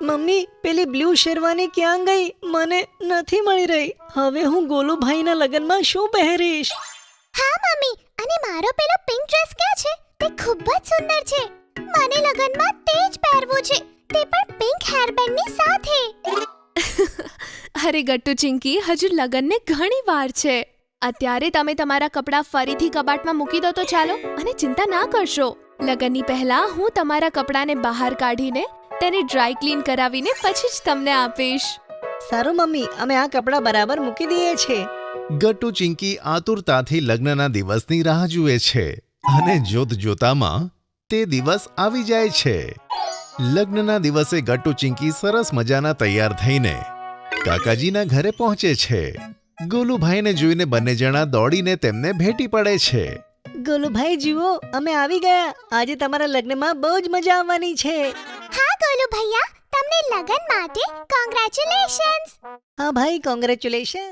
Mummy પેલી blue sherwani ક્યાં ગઈ? મને નથી મળી રહી. હવે હું ગોલુભાઈના લગ્નમાં શું પહેરીશ? હા મમ્મી, અને મારો પેલો પિંક ડ્રેસ ક્યાં છે? તે ખૂબ જ સુંદર છે. મને લગ્નમાં તે જ પહેરવું છે, તે પણ પિંક હેરબેન્ડની સાથે. અરે ગટ્ટુ ચિંકી, હજુ લગ્નને ઘણી વાર છે. અત્યારે તમે તમારા કપડાં ફરીથી કબાટમાં મૂકી દો તો ચાલો, અને ચિંતા ના કરશો. લગ્નની પહેલા હું તમારા કપડાંને બહાર કાઢીને તેને ડ્રાય ક્લીન કરાવીને પછી જ તમને આપીશ. સારું મમ્મી, અમે આ કપડાં બરાબર મૂકી દઈએ છીએ. ગટ્ટુ ચિંકી આતુરતાથી લગ્નના દિવસની રાહ જુએ છે અને જોતજોતામાં તે દિવસ આવી જાય છે. લગ્નના દિવસે ગટ્ટુ ચિંકી સરસ મજાના તૈયાર થઈને કાકાજીના ઘરે પહોંચે છે. ગોલુભાઈને જોઈને બંને જણા દોડીને તેમને ભેટી પડે છે. ગોલુભાઈ જુઓ, અમે આવી ગયા. આજે તમારા લગ્નમાં બહુ જ મજા આવવાની છે. હા ગોલુ ભૈયા, તમને લગ્ન માટે કોંગ્રેચ્યુલેશન્સ. હા ભાઈ, કોંગ્રેચ્યુલેશન.